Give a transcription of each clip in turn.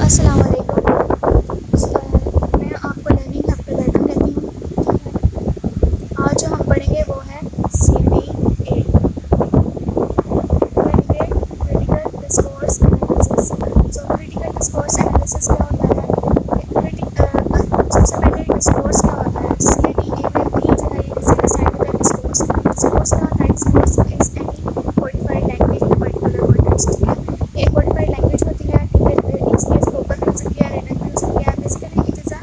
अस्सलाम वालेकुम। मैं आपको लर्निंग हब पे वेलकम कहती हूँ। आज जो हम पढ़ेंगे वो है CDA, critical discourse analysis. Critical discourse analysis क्या होता है? सबसे पहले डिस्कोर्स क्या होता है? CDA में डी जो है ये किसी डिसाइड होता है। डिस्कोर्स क्या होता है? Discourse is any codified language in particular context. ठीक है, एक कोडिफाइड लैंग्वेज होती है, ठीक है, इसलिए स्पोकन हो सकती है, रिटन हो सकती है। Basically it is a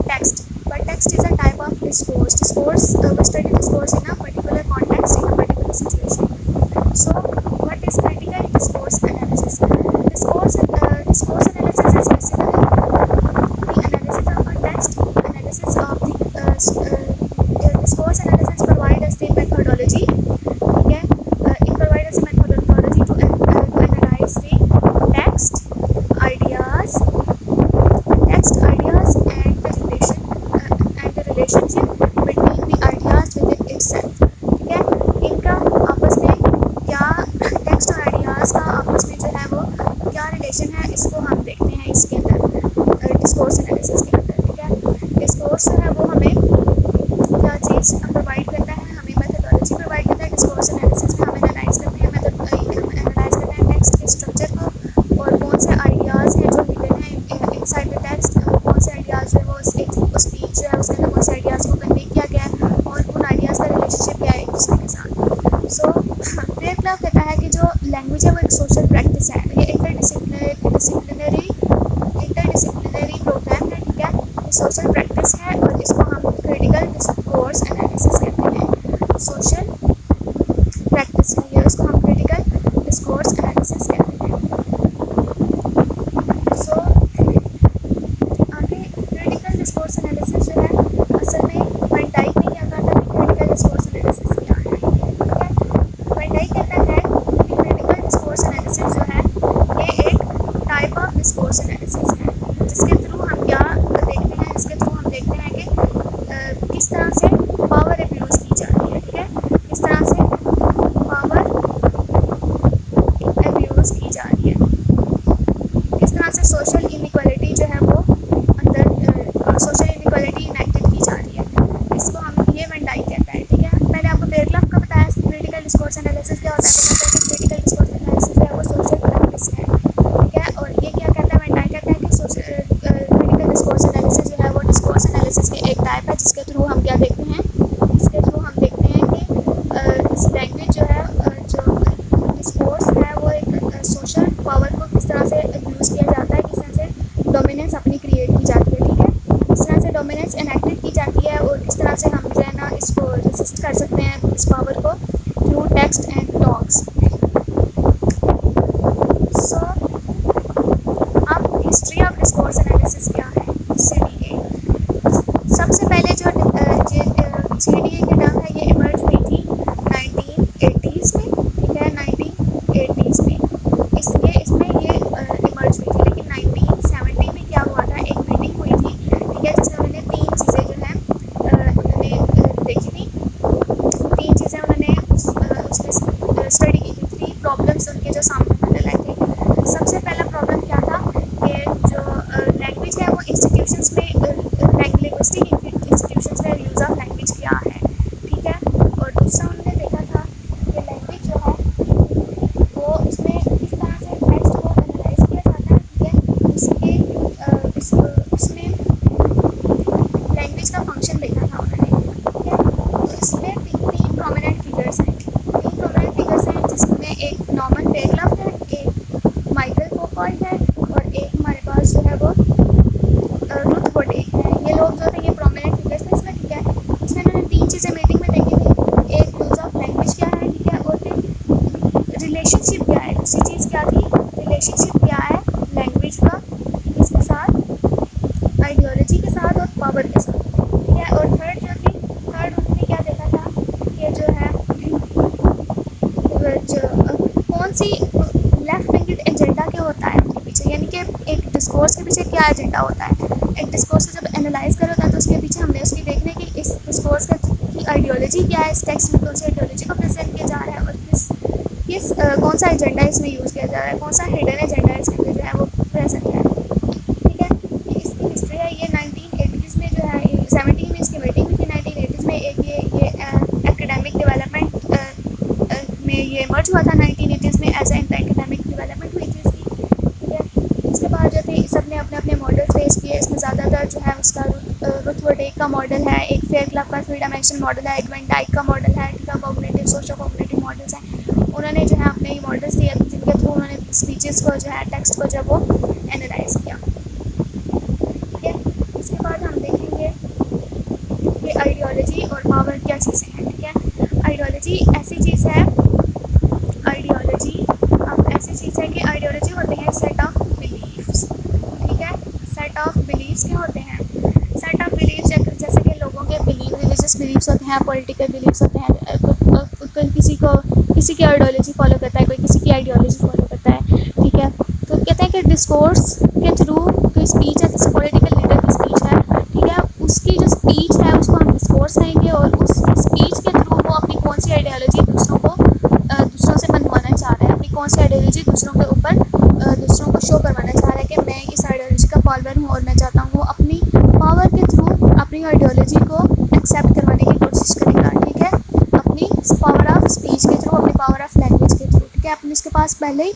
text, but text is a type of discourse. We study discourse in a particular context, in a particular situation. So what is critical discourse analysis? Discourse analysis is basically the analysis of a text, analysis of the discourse analysis provide us the methodology. Okay, it provide us a methodology to analyze the ideas and the relationship between the ideas within itself. ठीक है, इनका आपस में क्या, text और ideas का आपस में जो है वो क्या रिलेशन है, इसको हम देखते हैं इसके अंदर, डिस्कोर्स एनालिसिस के अंदर। ठीक है, डिस्कोर्स जो है वो हमें क्या चीज़ प्रोवाइड करता है? हमें मेथोडोलॉजी प्रोवाइड करता है। डिस्कोर्स एनालिसिस में हम एनालाइज करते हैं टेक्स्ट के स्ट्रक्चर को, और कौन से आइडियाज़ हैं जो हिडन है इनसाइड द टेक्स्ट, कौन से आइडियाज़ जो है वो स्पीच जो है उसके अंदर कौन से आइडियाज़ को कन्वे किया गया है, और उन आइडियाज़ का रिलेशनशिप क्या है एक दूसरे के साथ। सो क्लेयर क्लाफ कहता है कि जो लैंग्वेज है वो एक सोशल प्रैक्टिस है, ये इंटरडिसिप्लिनरी प्रोग्राम है। ठीक है, ये सोशल प्रैक्टिस है और इसको हम क्रिटिकल डिस्कोर्स एनालिसिस कहते हैं। सोशल प्रैक्टिस है ये, उसको हम क्रिटिकल डिस्कोर्स एनालिसिस कहते हैं। सो आगे क्रिटिकल डिस्कोर्स एनालिसिस जो है, असल में वैन डाइक ने क्या कहा था कि क्रिटिकल डिस्कोर्स एनालिसिस क्या है? ठीक है, वैन डाइक कहता है कि क्रिटिकल डिस्कोर्स एनालिसिस जो है ये एक टाइप ऑफ डिस्कोर्स एनालिसिस है, जिसके थ्रू हम क्या देखते हैं, इसके थ्रू हम देखते हैं कि किस तरह से पावर अब्यूज़ की जा रही है। ठीक है, किस तरह से पावर अब्यूज़ की जा रही है, किस तरह से सोशल इनइक्वालिटी जो है वो अंदर सोशल इनइक्वालिटी इनेक्टेड की जा रही है, इसको हम ये वैन डाइक कहता है। ठीक है, पहले आपको बेरक्लाफ का बताया क्रिटिकल डिस्कोर्स एनालिसिस क्या होता है, वो कहता है कि क्रिटिकल डिस्कोर्स एनालिसिस है वो सोशल प्रैक्टिस है। ठीक है, और ये क्या कहता है, वैन डाइक कहता है कि क्रिटिकल डिस्कोर्स एनालिसिस जो है वो डिस्कोर्स एनालिसिस की एक टाइप है, जिसके थ्रू हम क्या देखते हैं, इसके थ्रू हम देखते हैं कि इस लैंग्वेज जो है, जो डिस्कोर्स है वो एक सोशल पावर को किस तरह से यूज़ किया जाता है, किस तरह से डोमिनेंस अपनी क्रिएट की जाती है। ठीक है, किस तरह से डोमिनेंस इनेक्टेड की जाती है, और किस तरह से हम जो है ना इसको रेसिस्ट कर सकते हैं, इस पावर को, थ्रू टेक्स्ट एंड टॉक्स। सो अब हिस्ट्री ऑफ डिस्कोर्स एनालिसिस क्या है? CDA सबसे पहले जो CDA की टर्म है ये इमर्ज हुई थी 1980s में। ठीक है, 1980s में इसमें ये इमर्ज हुई थी, लेकिन 1970 में क्या हुआ था, एक मीटिंग हुई थी। ठीक है, जिसमें उन्होंने तीन चीज़ें जो हैं उन्होंने देखी थी, तीन चीज़ें उन्होंने उसमें स्टडी की थी। थ्री प्रॉब्लम्स उनके जो सामने उन्होंने लाए थे। सबसे पहला प्रॉब्लम क्या था कि जो लैंग्वेज है वो इंस्टीट्यूशंस में, लिंग्विस्टिक इंस्टीट्यूशंस में यूज़ ऑफ लैंग्वेज क्या है। ठीक है, और दूसरा उन्होंने देखा था कि लैंग्वेज जो है वो उसमें किस तरह से टेक्स्ट को एनालाइज किया जाता है। ठीक है, उसमें लैंग्वेज का फंक्शन देखा था उन्होंने। ठीक है, तो इसमें तीन प्रोमिनेंट फिगर्स हैं, जिसमें एक नॉर्मन बेरक्लाफ है, एक माइकल फोकॉल्ट है, और एक हमारे पास जो है वो रुथ वोडेक है। ये लोग जो थे ये प्रोमिनेंट फिगर्स थे इसमें। ठीक है, इसमें उन्होंने तीन चीज़ें मीटिंग में देखी थी, एक यूज़ ऑफ लैंग्वेज क्या है, ठीक है, और फिर रिलेशनशिप क्या है। दूसरी चीज़ क्या थी, रिलेशनशिप क्या है लैंग्वेज का इसके साथ, आइडियोलॉजी के साथ और पावर के साथ। ठीक है, और थर्ड उन्होंने क्या देखा था कि जो है कौन सी लेफ्ट विंगेड एजेंडा क्या होता है उनके पीछे, यानी कि एक डिस्कोर्स के पीछे क्या एजेंडा होता है। एक डिस्कोर्स को जब एनालाइज करा होता है तो उसके पीछे हमने उसकी देखने की इस डिस्कोर्स की आइडियोलॉजी क्या है, इस टेक्स्ट में कौन सी आइडियोलॉजी को प्रेजेंट किया जा रहा है, और कौन सा एजेंडा इसमें यूज़ किया जा रहा है, कौन सा हिडन एजेंडा इसके अंदर जो है वो प्रेजेंट है। बेस की है। इसमें ज़्यादातर जो है उसका रुथ वर्डेक का मॉडल है, एक फेयर क्लब का 3 डायमेंशनल मॉडल है, एक वेन डाइक का मॉडल है, ठीक है, कॉग्निटिव सोशो कॉग्निटिव मॉडल्स हैं। उन्होंने जो है अपने ये मॉडल्स दिए जिनके थ्रू उन्होंने स्पीचेस को जो है, टेक्स्ट को जो वो एनालाइज किया। ठीक है, इसके बाद हम देखेंगे कि आइडियोलॉजी और पावर क्या चीज़ें हैं। ठीक है, आइडियोलॉजी ऐसी चीज़ है, आइडियोलॉजी अब ऐसी चीज़ है कि आइडियोलॉजी होते हैं सेट ऑफ बिलीफ्स। ठीक है, सेट ऑफ बिलीफ्स क्या होते हैं? सेट ऑफ बिलीफ्स जैसे कि लोगों के बिलीव, रिलीजियस बिलीफ्स होते हैं, पॉलिटिकल बिलीफ्स होते हैं। किसी की आइडियोलॉजी फॉलो करता है, कोई किसी की आइडियोलॉजी फॉलो करता है। ठीक है, तो कहते हैं कि डिस्कोर्स के थ्रू कोई स्पीच है, जैसे पॉलिटिकल लीडर की स्पीच है, ठीक है, उसकी जो स्पीच है उसको हम डिस्कोर्स कहेंगे, और उस स्पीच के थ्रू वो अपनी कौन सी आइडियोलॉजी दूसरों से मनवाना चाह रहा है, अपनी कौन सी आइडियोलॉजी दूसरों के ऊपर दूसरों को शो करवाना चाह रहा है कि मैं इस आइडियोलॉजी का फॉलोअर हूँ और मैं चाहता हूँ। वो अपनी पावर के थ्रू अपनी आइडियोलॉजी को एक्सेप्ट करवाने की कोशिश करेगा। ठीक है, अपनी पावर ऑफ स्पीच के थ्रू, अपनी पावर ऑफ लैंग्वेज के थ्रू। ठीक है, अपने इसके पास पहले ही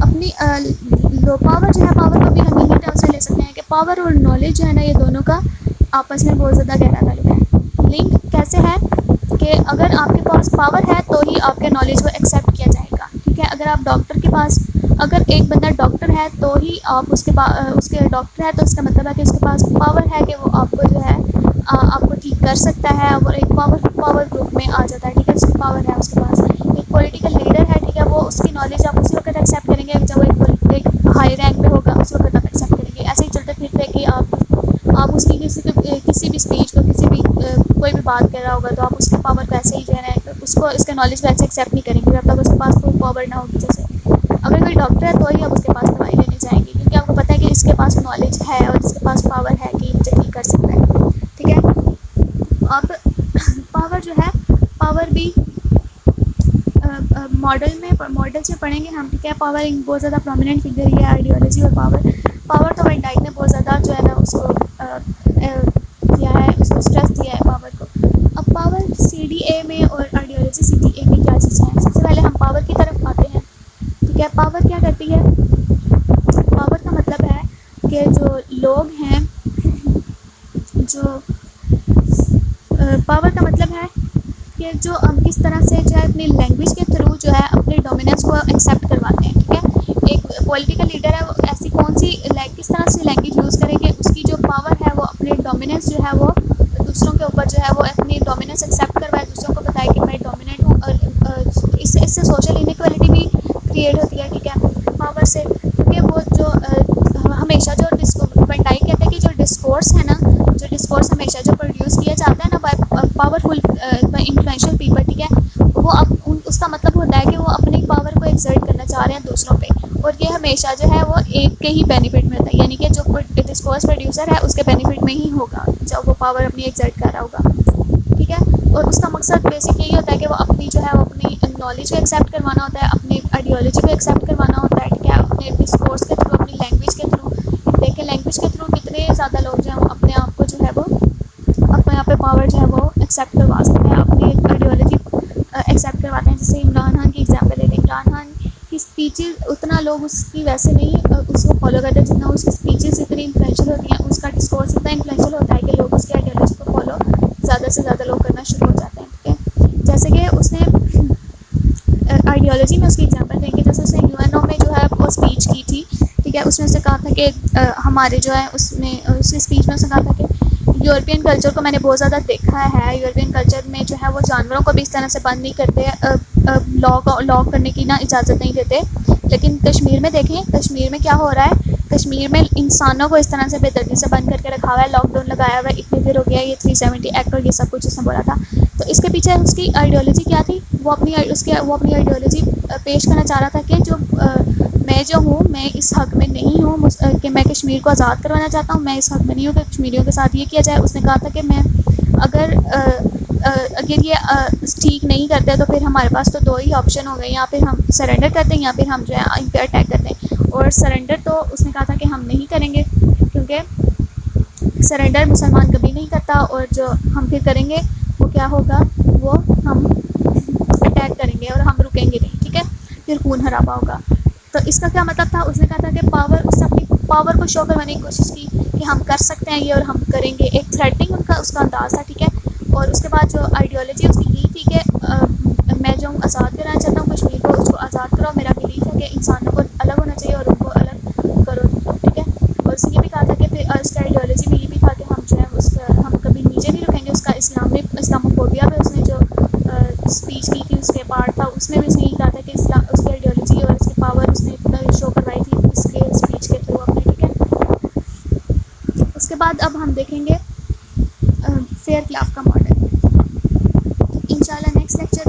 अपनी पावर जो है, पावर को भी हम यही टर्म से ले सकते हैं कि पावर और नॉलेज जो है ना, ये दोनों का आपस में बहुत ज़्यादा गहरा ताल्लुक है। लिंक कैसे है कि अगर आपके पास पावर है तो ही आपके नॉलेज को एक्सेप्ट किया जाएगा। ठीक है, अगर आप डॉक्टर के पास, अगर एक बंदा डॉक्टर है तो ही आप उसके डॉक्टर है, तो इसका मतलब है कि उसके पास पावर है कि वो आपको जो है आपको ठीक कर सकता है, और एक पावर ग्रुप में आ जाता है। ठीक है, उसकी पावर है उसके पास। एक पॉलिटिकल लीडर है, ठीक है, वो उसकी नॉलेज आप उसी वक्त एक्सेप्ट करेंगे जब वो एक हाई रैंक पे होगा, उस वक्त आप एक्सेप्ट करेंगे। ऐसे ही चलते फिरते कि आप उसकी किसी भी स्पीच को, कोई भी बात कर रहा होगा तो आप उसकी पावर को ऐसे ही जो है ना, उसको इसके नॉलेज को ऐसे एक्सेप्ट नहीं करेंगे जब तक उसके पास कोई पावर ना होगी। जैसे अगर कोई डॉक्टर है तो ही आप उसके पास दवाई लेने जाएंगे, क्योंकि आपको पता है कि इसके पास नॉलेज है और इसके पास पावर है कि मुझे ठीक कर सकता है। ठीक है, अब पावर जो है, पावर भी मॉडल से पढ़ेंगे हम। ठीक है, पावर एक बहुत ज़्यादा प्रोमिनेंट फिगर ही है, आइडियोलॉजी और पावर तो वेन डाइक ने बहुत ज़्यादा जो है ना उसको दिया है, उसको स्ट्रेस दिया है पावर को। अब पावर CDA में और आइडियोलॉजी CDA में क्या चीज़ है? सबसे पहले हम पावर की तरफ आते हैं। ठीक है, पावर क्या करती है? पावर का मतलब है कि जो लोग हैं, जो पावर का मतलब है कि जो हम किस तरह से जो है अपनी लैंग्वेज के थ्रू जो है अपने डोमिनेंस को एक्सेप्ट करवाते हैं। ठीक है, एक पॉलिटिकल लीडर है, वो ऐसी कौन सी किस तरह से लैंग्वेज यूज़ करे कि उसकी जो पावर है वो अपने डोमिनेंस जो है वो दूसरों के ऊपर जो है वो अपनी डोमिनेंस एक्सेप्ट करवाए, दूसरों को बताए कि मैं डोमिनेंट हूँ। और इससे सोशल इनइक्वालिटी भी क्रिएट होती है। ठीक है, पावर से, क्योंकि वो जो हमेशा जो वेन डाइक कहते हैं कि जो डिस्कोर्स है ना, जो डिस्कोर्स हमेशा जो प्रोड्यूस किया जाता है ना by powerful by influential people, ठीक है, वो उसका मतलब होता है कि वो अपनी पावर को एक्सर्ट करना चाह रहे हैं दूसरों पे, और ये हमेशा जो है वो एक के ही बेनिफिट में होता है, यानी कि जो डिस्कोर्स प्रोड्यूसर है उसके बेनिफिट में ही होगा जब वो पावर अपनी एक्सर्ट कर रहा होगा। ठीक है, और उसका मकसद बेसिक यही होता है कि वो अपनी जो है वो अपनी नॉलेज को एक्सेप्ट करवाना होता है, अपनी आइडियोलॉजी को एक्सेप्ट करवाना होता है। ठीक है, अपने डिस्कोर्स के थ्रू, अपनी लैंग्वेज के थ्रू। देखें लैंग्वेज के थ्रू कितने ज़्यादा लोग जो है अपने आप को जो है वो अपने यहाँ पे पावर जो है वो एक्सेप्ट करवा सकते हैं, अपनी आइडियोलॉजी एक्सेप्ट करवाते हैं। जैसे इमरान खान की एग्जांपल लेते हैं, इमरान खान की स्पीचेस उतना लोग उसकी वैसे नहीं उसको फॉलो करते जितना उसकी स्पीचेस इतनी इन्फ्लुएंशियल होती हैं, उसका डिस्कोर्स इतना इन्फ्लुएंशियल होता है कि लोग उसकी आइडियोलॉजी को फॉलो ज़्यादा से ज़्यादा लोग करना शुरू हो जाते हैं। ठीक है, जैसे कि उसने आइडियोलॉजी में उसकी एग्जांपल देंगे, जैसे उसने UNO में जो है वो स्पीच की थी। ठीक है, उसमें से कहा था कि हमारे जो है उसमें उसकी स्पीच में उसने कहा था कि यूरोपियन कल्चर को मैंने बहुत ज़्यादा देखा है, यूरोपियन कल्चर में जो है वो जानवरों को भी इस तरह से बंद नहीं करते, लॉ करने की ना इजाज़त नहीं देते। लेकिन कश्मीर में देखें, कश्मीर में क्या हो रहा है, कश्मीर में इंसानों को इस तरह से बेदर्दी से बंद करके रखा हुआ है, लॉकडाउन लगाया हुआ है, इतनी देर हो गया, ये 370 एक्ट और ये सब कुछ उसने बोला था। तो इसके पीछे उसकी आइडियोलॉजी क्या थी? वो अपनी आइडियोलॉजी पेश करना चाह रहा था कि जो मैं जो हूँ, मैं इस हक़ में नहीं हूँ कि मैं कश्मीर को आज़ाद करवाना चाहता हूँ, मैं इस हक़ में नहीं हूँ कि कश्मीरियों के साथ ये किया जाए। उसने कहा था कि मैं अगर ये ठीक नहीं करते तो फिर हमारे पास तो दो ही ऑप्शन हो गए, या फिर हम सरेंडर करते हैं या फिर हम जो है इन पर अटैक करते हैं। और सरेंडर तो उसने कहा था कि हम नहीं करेंगे, क्योंकि सरेंडर मुसलमान कभी नहीं करता, और जो हम फिर करेंगे वो क्या होगा, वो हम अटैक करेंगे और हम रुकेंगे नहीं। ठीक है, फिर खून हराबा होगा। तो इसका क्या मतलब था? उसने कहा था कि उसने अपनी पावर को शो करवाने की कोशिश की कि हम कर सकते हैं ये और हम करेंगे। एक थ्रेटनिंग उनका उसका अंदाज़ था, ठीक है। और उसके बाद जो आइडियोलॉजी उसकी यही थी कि मैं जो आज़ाद कराना चाहता हूँ कश्मीर को, उसको आज़ाद करो। मेरा बिलीफ है कि इंसानों को अलग होना चाहिए और उनको अलग करो, ठीक है। और उसने ये भी कहा था कि फिर उसकी आइडियोलॉजी में ये भी था कि हम जो है उसका हम कभी नीचे नहीं रुकेंगे। उसका इस्लामोफोबिया में उसने जो स्पीच की थी उसके पार्ट था, उसमें भी उसने यही कहा था कि इस्लाम उसकी आइडियोलॉजी और उसकी पावर उसने शो करवाई थी इसके स्पीच के थ्रू अपने, ठीक है। उसके बाद अब हम देखेंगे फेयर क्लाफ का मॉडल। इंशाल्लाह नेक्स्ट लेक्चर